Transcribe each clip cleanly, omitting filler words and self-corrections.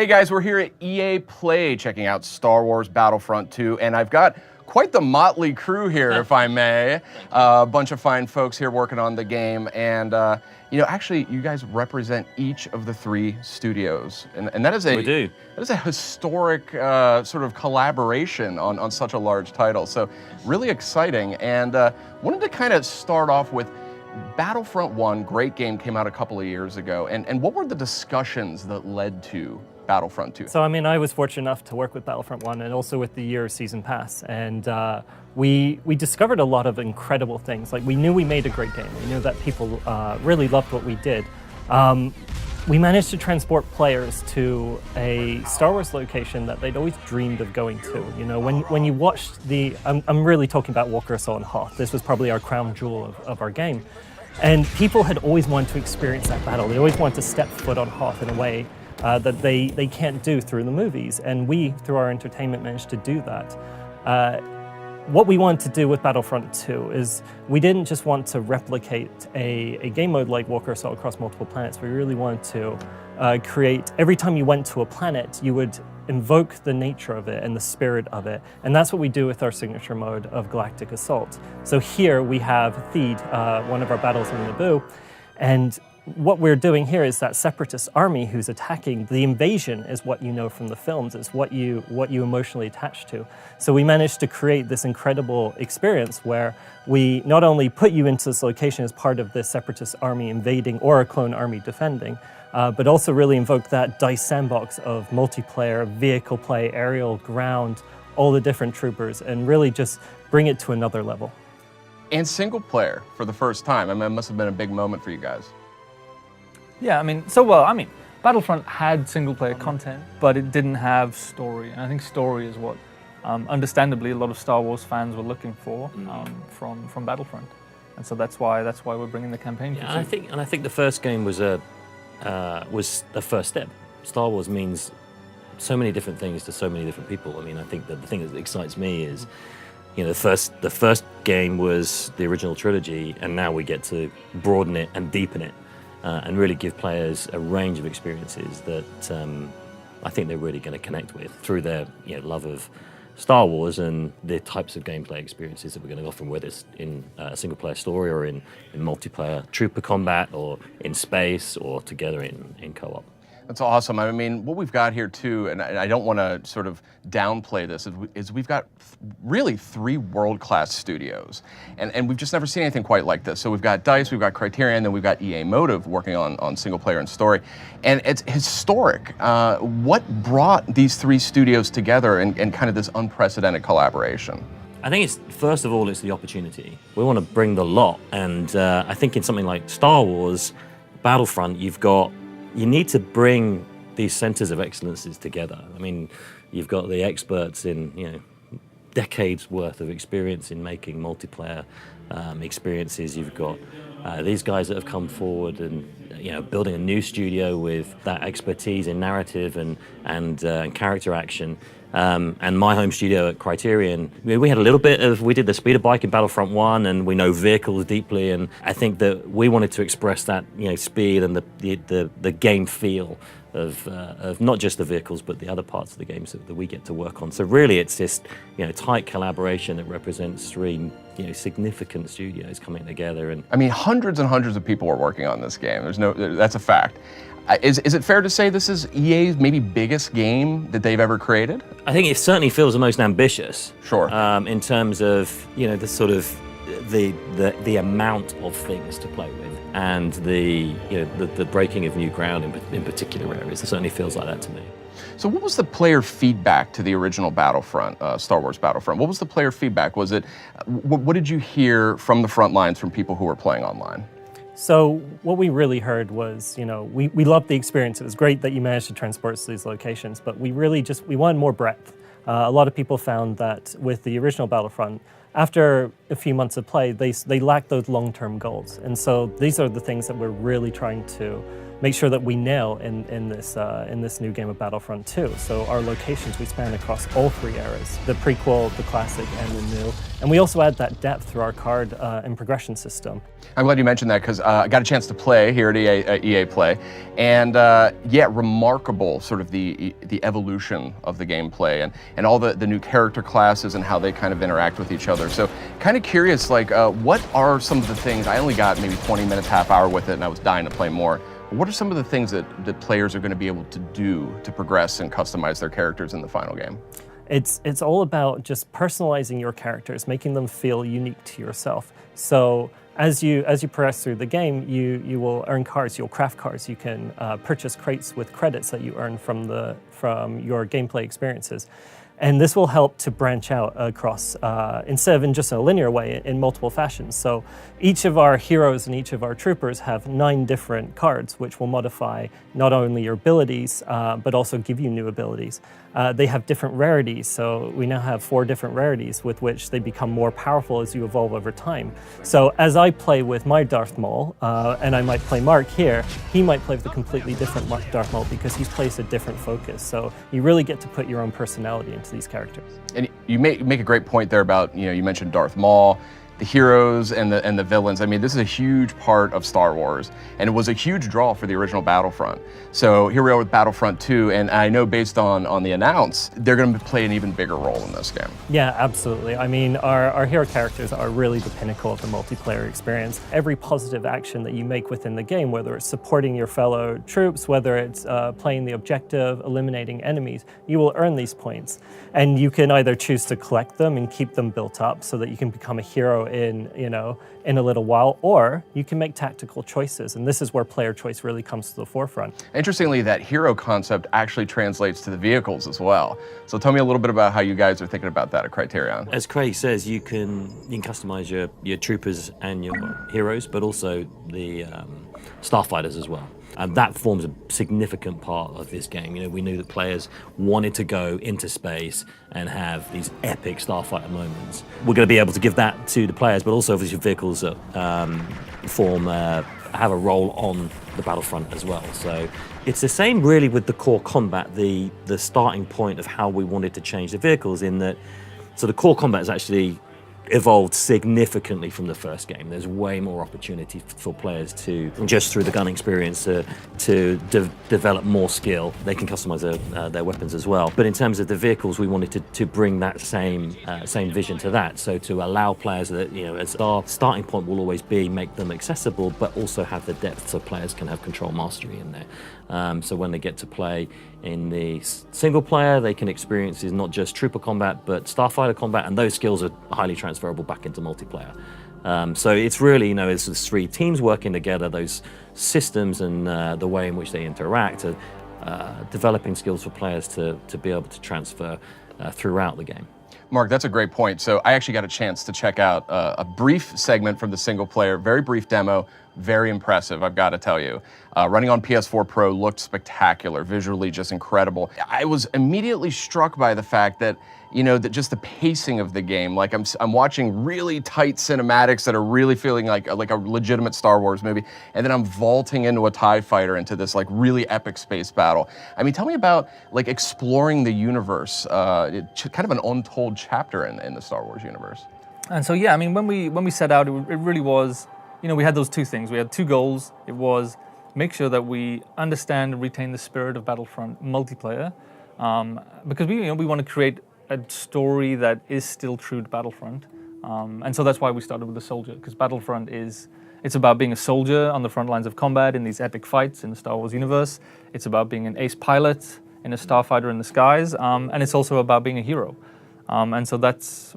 Hey guys, we're here at EA Play checking out Star Wars Battlefront II, and I've got quite the motley crew here, if I may. A bunch of fine folks here working on the game, and actually, you guys represent each of the three studios, and that is a we do. That is a historic sort of collaboration on such a large title. So really exciting, and wanted to kind of start off with Battlefront 1, great game, came out a couple of years ago, and what were the discussions that led to Battlefront 2? So, I was fortunate enough to work with Battlefront 1 and also with the Year Season Pass, and we discovered a lot of incredible things. Like, we knew we made a great game. We knew that people really loved what we did. We managed to transport players to a Star Wars location that they'd always dreamed of going to. You know, when you watched I'm really talking about Walker Assault on Hoth. This was probably our crown jewel of our game. And people had always wanted to experience that battle. They always wanted to step foot on Hoth in a way that they can't do through the movies. And we, through our entertainment, managed to do that. What we wanted to do with Battlefront 2 is we didn't just want to replicate a game mode like Walker Assault across multiple planets. We really wanted to create, every time you went to a planet, you would invoke the nature of it and the spirit of it. And that's what we do with our signature mode of Galactic Assault. So here we have Theed, one of our battles in Naboo, and what we're doing here is that separatist army who's attacking. The invasion is what you know from the films, is what you emotionally attach to. So we managed to create this incredible experience where we not only put you into this location as part of the separatist army invading or a clone army defending, but also really invoke that DICE sandbox of multiplayer, vehicle play, aerial, ground, all the different troopers, and really just bring it to another level. And single player for the first time. It must have been a big moment for you guys. Yeah, Battlefront had single-player content, but it didn't have story. And I think story is what, understandably, a lot of Star Wars fans were looking for from Battlefront, and so that's why we're bringing the campaign. Yeah, and I think the first game was the first step. Star Wars means so many different things to so many different people. I think that the thing that excites me is, the first game was the original trilogy, and now we get to broaden it and deepen it. And really give players a range of experiences that I think they're really going to connect with through their love of Star Wars and the types of gameplay experiences that we're going to offer, whether it's in a single-player story or in multiplayer trooper combat or in space or together in co-op. That's awesome. What we've got here too, and I don't want to sort of downplay this, is we've got really three world-class studios, and we've just never seen anything quite like this. So we've got DICE, we've got Criterion, then we've got EA Motive working on single-player and story, and it's historic. What brought these three studios together and kind of this unprecedented collaboration? I think first of all, it's the opportunity. We want to bring the lot, and I think in something like Star Wars Battlefront, you need to bring these centers of excellences together. You've got the experts in, decades worth of experience in making multiplayer experiences. You've got these guys that have come forward and, building a new studio with that expertise in narrative and character action. And my home studio at Criterion, we had a little bit we did the speeder bike in Battlefront 1, and we know vehicles deeply, and I think that we wanted to express that, speed and the game feel of not just the vehicles, but the other parts of the games that we get to work on. So really it's this, tight collaboration that represents three, significant studios coming together. And hundreds and hundreds of people are working on this game. That's a fact. Is it fair to say this is EA's maybe biggest game that they've ever created? I think it certainly feels the most ambitious. Sure. In terms of the sort of the amount of things to play with, and the breaking of new ground in particular areas. It certainly feels like that to me. So what was the player feedback to the original Battlefront, Star Wars Battlefront? What was the player feedback? Was it what did you hear from the front lines from people who were playing online? So what we really heard was, we loved the experience. It was great that you managed to transport us to these locations, but we really we wanted more breadth. A lot of people found that with the original Battlefront, after a few months of play, they lacked those long-term goals. And so these are the things that we're really trying to make sure that we nail in this new game of Battlefront 2. So our locations, we span across all 3 eras, the prequel, the classic, and the new. And we also add that depth through our card and progression system. I'm glad you mentioned that because I got a chance to play here at EA Play, and yeah, remarkable sort of the evolution of the gameplay and all the new character classes and how they kind of interact with each other. So kind of curious, like what are some of the things, I only got maybe 20 minutes, half hour with it, and I was dying to play more. What are some of the things that players are going to be able to do to progress and customize their characters in the final game? It's all about just personalizing your characters, making them feel unique to yourself. So as you progress through the game, you will earn cards, you'll craft cards, you can purchase crates with credits that you earn from your gameplay experiences. And this will help to branch out across, instead of in just a linear way, in multiple fashions. So each of our heroes and each of our troopers have 9 different cards, which will modify not only your abilities, but also give you new abilities. They have different rarities, so we now have 4 different rarities with which they become more powerful as you evolve over time. So as I play with my Darth Maul, and I might play Mark here, he might play with a completely different Darth Maul because he's placed a different focus. So you really get to put your own personality into these characters. And you make a great point there about, you mentioned Darth Maul, the heroes and the villains. I mean, this is a huge part of Star Wars, and it was a huge draw for the original Battlefront. So here we are with Battlefront 2, and I know based on the announce, they're going to play an even bigger role in this game. Yeah, absolutely. I mean, our hero characters are really the pinnacle of the multiplayer experience. Every positive action that you make within the game, whether it's supporting your fellow troops, whether it's playing the objective, eliminating enemies, you will earn these points. And you can either choose to collect them and keep them built up so that you can become a hero in a little while, or you can make tactical choices, and this is where player choice really comes to the forefront. Interestingly, that hero concept actually translates to the vehicles as well. So tell me a little bit about how you guys are thinking about that at Criterion. As Craig says, you can customize your troopers and your heroes, but also the starfighters as well. And that forms a significant part of this game. We knew that players wanted to go into space and have these epic starfighter moments. We're going to be able to give that to the players, but also obviously vehicles that have a role on the battlefront as well. So it's the same really with the core combat, the starting point of how we wanted to change the vehicles in that. So the core combat is actually evolved significantly from the first game. There's way more opportunity for players to, just through the gun experience, to develop more skill. They can customize their weapons as well. But in terms of the vehicles, we wanted to bring that same vision to that. So to allow players that, as our starting point will always be make them accessible, but also have the depth so players can have control mastery in there. So when they get to play in the single player, they can experience is not just trooper combat, but starfighter combat, and those skills are highly transferable back into multiplayer. So it's really, it's the 3 teams working together, those systems and the way in which they interact, developing skills for players to be able to transfer throughout the game. Mark, that's a great point. So I actually got a chance to check out a brief segment from the single player, very brief demo, very impressive, I've got to tell you. Running on PS4 Pro looked spectacular, visually just incredible. I was immediately struck by the fact that, that just the pacing of the game, like I'm watching really tight cinematics that are really feeling like a legitimate Star Wars movie, and then I'm vaulting into a TIE fighter into this really epic space battle. I mean, tell me about exploring the universe, kind of an untold chapter in the Star Wars universe. And so, yeah, I mean, when we set out, it really was, we had those 2 things. We had 2 goals. It was make sure that we understand and retain the spirit of Battlefront multiplayer, because we want to create a story that is still true to Battlefront. And so that's why we started with the soldier, because Battlefront it's about being a soldier on the front lines of combat in these epic fights in the Star Wars universe. It's about being an ace pilot in a starfighter in the skies, and it's also about being a hero. And so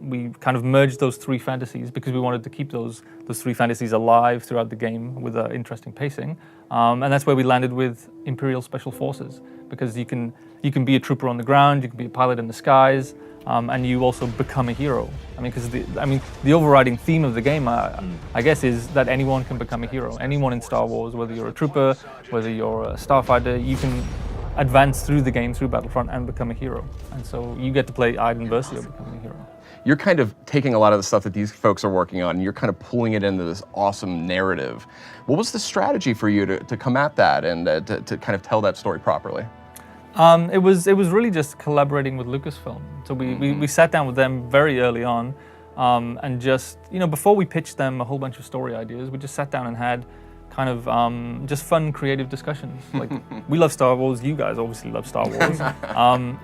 we kind of merged those 3 fantasies because we wanted to keep those 3 fantasies alive throughout the game with interesting pacing. And that's where we landed with Imperial Special Forces, because you can be a trooper on the ground, you can be a pilot in the skies, and you also become a hero. I mean, because the overriding theme of the game, I guess, is that anyone can become a hero. Anyone in Star Wars, whether you're a trooper, whether you're a starfighter, you can advance through the game, through Battlefront, and become a hero. And so you get to play Iden Versio becoming a hero. you're kind of taking a lot of the stuff that these folks are working on, and you're kind of pulling it into this awesome narrative. What was the strategy for you to come at that and to kind of tell that story properly? It was really just collaborating with Lucasfilm. So we sat down with them very early on, and just, before we pitched them a whole bunch of story ideas, we just sat down and had kind of just fun, creative discussions. Like, we love Star Wars. You guys obviously love Star Wars.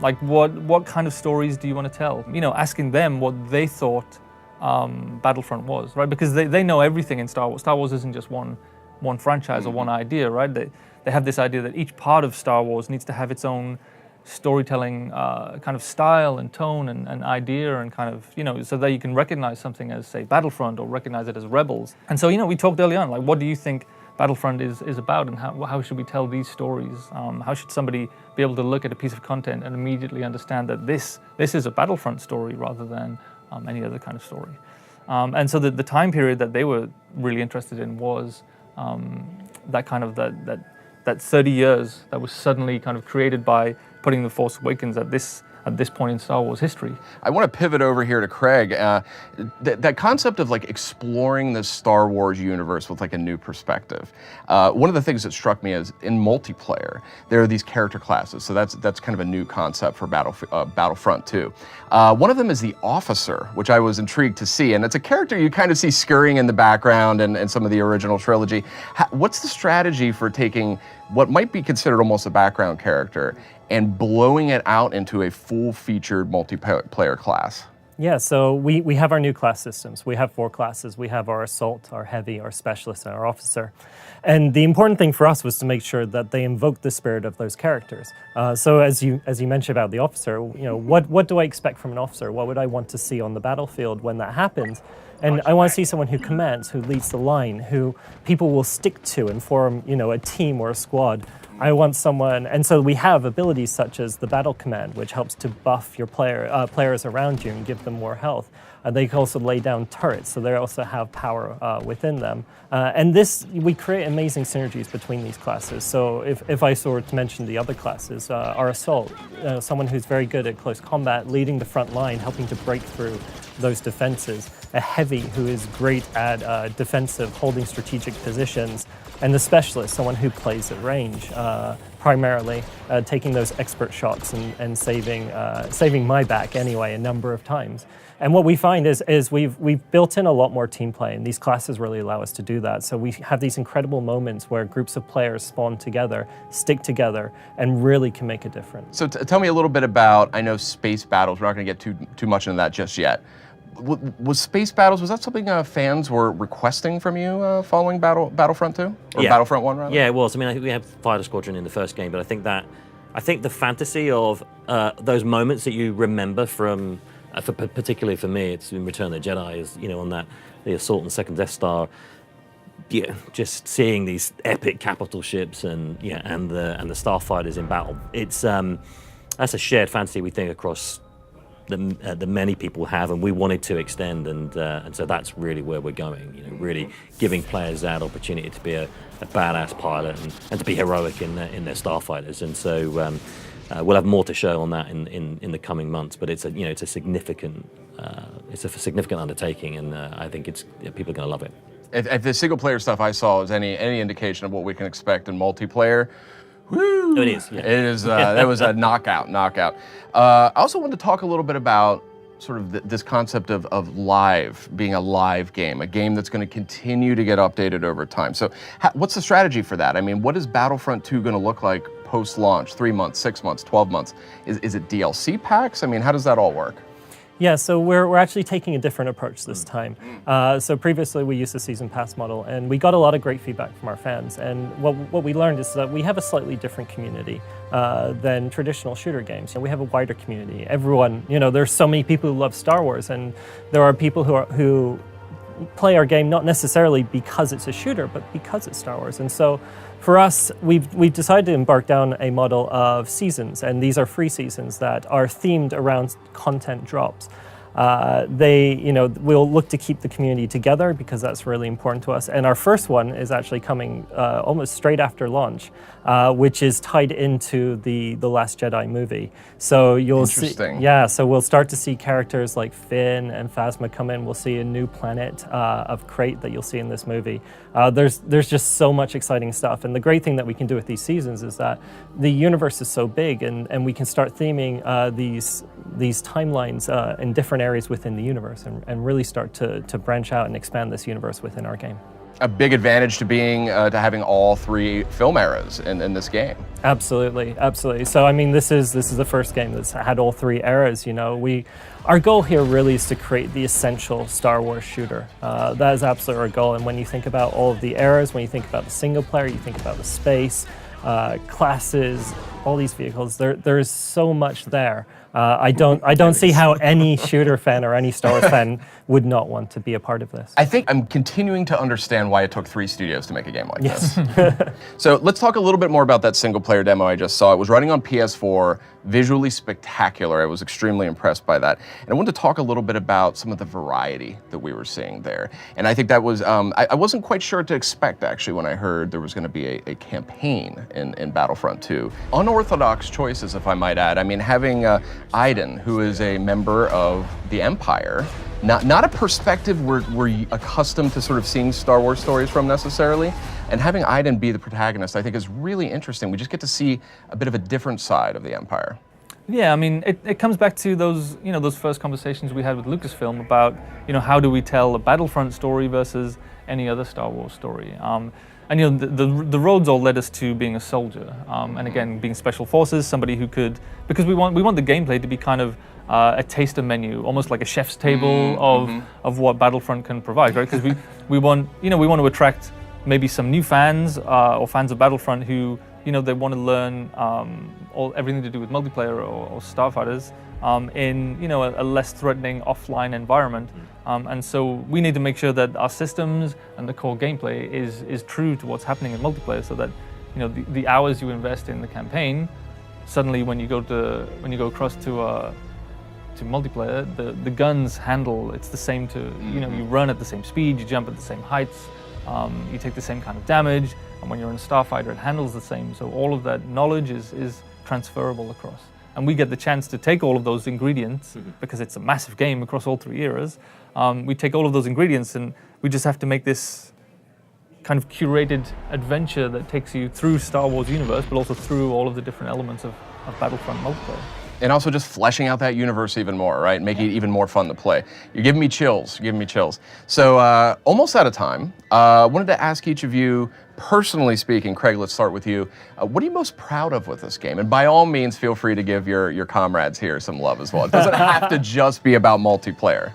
Like, what kind of stories do you want to tell? Asking them what they thought Battlefront was, right? Because they know everything in Star Wars. Star Wars isn't just one franchise or one idea, right? They have this idea that each part of Star Wars needs to have its own storytelling kind of style and tone and idea, and kind of, so that you can recognize something as, say, Battlefront, or recognize it as Rebels. And so, we talked early on, like, what do you think Battlefront is about, and how should we tell these stories? How should somebody be able to look at a piece of content and immediately understand that this is a Battlefront story rather than any other kind of story? And so the time period that they were really interested in was that kind of that 30 years that was suddenly kind of created by putting The Force Awakens at this point in Star Wars history. I want to pivot over here to Craig. That concept of like exploring the Star Wars universe with like a new perspective. One of the things that struck me is in multiplayer, there are these character classes. So that's kind of a new concept for Battlefront II. One of them is the Officer, which I was intrigued to see. And it's a character you kind of see scurrying in the background in some of the original trilogy. What's the strategy for taking what might be considered almost a background character and blowing it out into a full-featured multiplayer class? Yeah, so we have our new class systems. We have 4 classes. We have our Assault, our Heavy, our Specialist, and our Officer. And the important thing for us was to make sure that they invoke the spirit of those characters. So as you mentioned about the Officer, what do I expect from an Officer? What would I want to see on the battlefield when that happens? And I want to see someone who commands, who leads the line, who people will stick to and form, a team or a squad. I want someone, and so we have abilities such as the Battle Command, which helps to buff your players around you and give them more health. They can also lay down turrets, so they also have power within them. And we create amazing synergies between these classes. So if I were to mention the other classes, our Assault, someone who's very good at close combat, leading the front line, helping to break through those defenses. A Heavy, who is great at defensive, holding strategic positions. And the Specialist, someone who plays at range, primarily taking those expert shots and saving my back anyway a number of times. And what we find is we've built in a lot more team play, and these classes really allow us to do that. So we have these incredible moments where groups of players spawn together, stick together, and really can make a difference. So tell me a little bit about, I know space battles. We're not going to get too much into that just yet. Was space battles, was that something fans were requesting from you following Battlefront 2? Or yeah. Battlefront 1, rather? Yeah, it was. I mean, I think we had Fighter Squadron in the first game, but I think the fantasy of those moments that you remember from, particularly for me, it's in Return of the Jedi, is, on the Assault and Second Death Star, yeah, just seeing these epic capital ships and the starfighters in battle. It's that's a shared fantasy we think across the many people have, and we wanted to extend, and so that's really where we're going. Really giving players that opportunity to be a badass pilot and to be heroic in their starfighters. And so we'll have more to show on that in the coming months. But it's a significant undertaking, and I think people are going to love it. If the single player stuff I saw is any indication of what we can expect in multiplayer. Woo! It is. Yeah. It is. That was a knockout. I also wanted to talk a little bit about sort of this concept of live, being a live game, a game that's going to continue to get updated over time. So what's the strategy for that? I mean, what is Battlefront 2 going to look like post-launch, 3 months, 6 months, 12 months? Is it DLC packs? I mean, how does that all work? Yeah, so we're actually taking a different approach this time. So previously we used the season pass model, and we got a lot of great feedback from our fans. And what we learned is that we have a slightly different community than traditional shooter games. We have a wider community. Everyone, there's so many people who love Star Wars, and there are people who play our game not necessarily because it's a shooter, but because it's Star Wars. And so for us, we've decided to embark down a model of seasons, and these are free seasons that are themed around content drops. We'll look to keep the community together because that's really important to us. And our first one is actually coming almost straight after launch, which is tied into the Last Jedi movie. So you'll see, so we'll start to see characters like Finn and Phasma come in. We'll see a new planet of Crate that you'll see in this movie. There's just so much exciting stuff. And the great thing that we can do with these seasons is that the universe is so big, and we can start theming these timelines in different areas within the universe, and really start to branch out and expand this universe within our game. A big advantage to having all 3 film eras in this game. Absolutely. So I mean, this is the first game that's had all 3 eras. Our goal here really is to create the essential Star Wars shooter. That is absolutely our goal. And when you think about all of the eras, when you think about the single player, you think about the space, classes, all these vehicles. There is so much there. I don't see how any shooter fan or any Star Wars fan would not want to be a part of this. I think I'm continuing to understand why it took 3 studios to make a game like this. So let's talk a little bit more about that single player demo I just saw. It was running on PS4, visually spectacular. I was extremely impressed by that. And I wanted to talk a little bit about some of the variety that we were seeing there. And I think that was, I wasn't quite sure what to expect actually when I heard there was going to be a campaign in Battlefront 2. Unorthodox choices, if I might add. I mean, having Iden, who is a member of the Empire, not a perspective we're accustomed to sort of seeing Star Wars stories from necessarily, and having Iden be the protagonist I think is really interesting. We just get to see a bit of a different side of the Empire. Yeah, I mean, it comes back to those first conversations we had with Lucasfilm about, how do we tell a Battlefront story versus any other Star Wars story. And the roads all led us to being a soldier, and again being special forces, somebody who could, because we want the gameplay to be kind of a taster menu, almost like a chef's table of what Battlefront can provide, right? Because we want to attract maybe some new fans or fans of Battlefront who they want to learn everything to do with multiplayer or starfighters in a less threatening offline environment. And so we need to make sure that our systems and the core gameplay is true to what's happening in multiplayer, so that the hours you invest in the campaign, suddenly when you go across to multiplayer, the guns handle, it's the same to you run at the same speed, you jump at the same heights, you take the same kind of damage, and when you're in a starfighter it handles the same. So all of that knowledge is transferable across. And we get the chance to take all of those ingredients, because it's a massive game across all 3 eras. We take all of those ingredients and we just have to make this kind of curated adventure that takes you through Star Wars universe, but also through all of the different elements of Battlefront multiplayer. And also just fleshing out that universe even more, right? Making it even more fun to play. You're giving me chills. So almost out of time. Wanted to ask each of you, personally speaking, Craig, let's start with you. What are you most proud of with this game? And by all means, feel free to give your comrades here some love as well. It doesn't have to just be about multiplayer.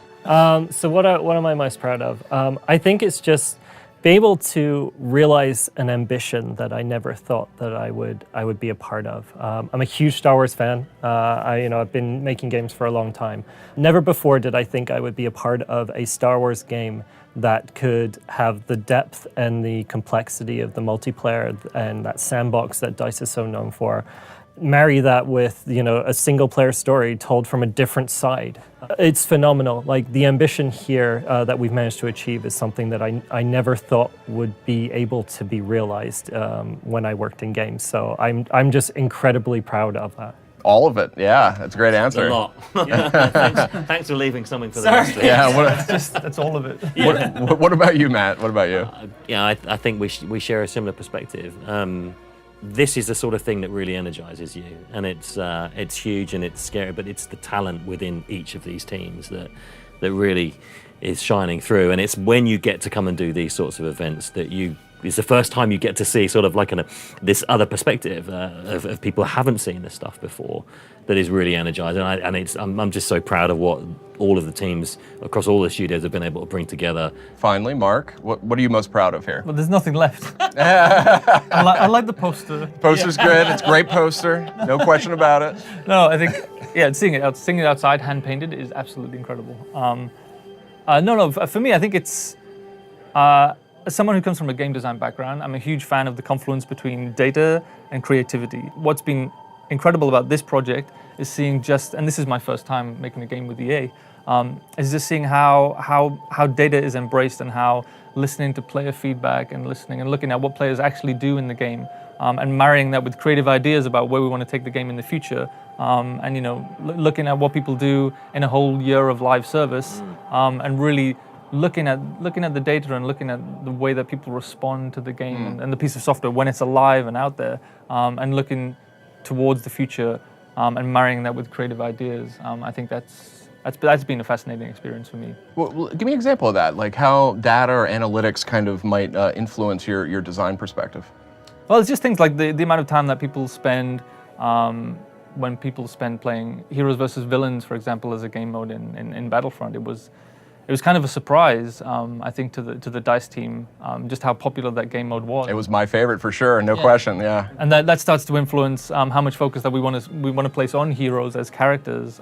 So what am I most proud of? I think it's just be able to realize an ambition that I never thought that I would be a part of. I'm a huge Star Wars fan. I've been making games for a long time. Never before did I think I would be a part of a Star Wars game that could have the depth and the complexity of the multiplayer and that sandbox that DICE is so known for. Marry that with a single player story told from a different side. It's phenomenal. Like, the ambition here that we've managed to achieve is something that I never thought would be able to be realized when I worked in games. So I'm just incredibly proud of that. All of it, yeah. That's a great answer. A lot. Thanks for leaving something for the rest of it. Yeah, that's all of it. What about you, Matt? What about you? I think we share a similar perspective. This is the sort of thing that really energizes you, and it's huge and it's scary, but it's the talent within each of these teams that really is shining through. And it's when you get to come and do these sorts of events that it's the first time you get to see sort of like this other perspective of people who haven't seen this stuff before, that is really energizing. I'm just so proud of what all of the teams across all the studios have been able to bring together. Finally, Mark, what are you most proud of here? Well, there's nothing left. I like the poster. Poster's good. It's a great poster. No question about it. No, I think seeing it outside, hand painted, is absolutely incredible. For me, I think it's. As someone who comes from a game design background, I'm a huge fan of the confluence between data and creativity. What's been incredible about this project is seeing and this is my first time making a game with EA, is just seeing how data is embraced and how listening to player feedback and looking at what players actually do in the game, and marrying that with creative ideas about where we want to take the game in the future, and looking at what people do in a whole year of live service, and really looking at the data and looking at the way that people respond to the game and the piece of software when it's alive and out there, and looking towards the future, and marrying that with creative ideas. I think that's been a fascinating experience for me. Well, give me an example of that, like how data or analytics kind of might influence your design perspective. Well, it's just things like the amount of time that people spend when people spend playing heroes versus villains, for example, as a game mode in Battlefront. It was kind of a surprise, I think, to the DICE team, just how popular that game mode was. It was my favorite for sure, no question. Yeah. And that starts to influence how much focus that we want to place on heroes as characters.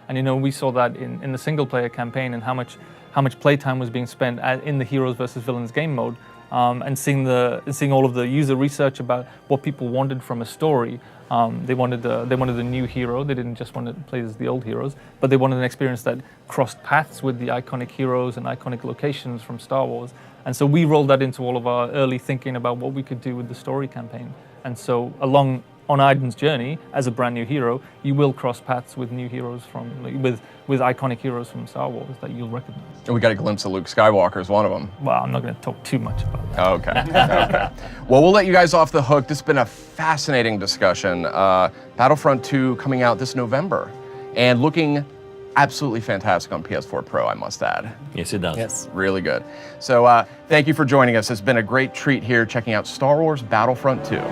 And we saw that in the single player campaign and how much playtime was being spent in the heroes versus villains game mode, and seeing all of the user research about what people wanted from a story. They wanted a new hero. They didn't just want to play as the old heroes, but they wanted an experience that crossed paths with the iconic heroes and iconic locations from Star Wars. And so we rolled that into all of our early thinking about what we could do with the story campaign. And so on Aiden's journey as a brand new hero, you will cross paths with new heroes with iconic heroes from Star Wars that you'll recognize. And we got a glimpse of Luke Skywalker as one of them. Well, I'm not going to talk too much about that. Okay. Okay. Well, we'll let you guys off the hook. This has been a fascinating discussion. Battlefront II coming out this November and looking absolutely fantastic on PS4 Pro, I must add. Yes, it does. Yes. Really good. So thank you for joining us. It's been a great treat here checking out Star Wars Battlefront II.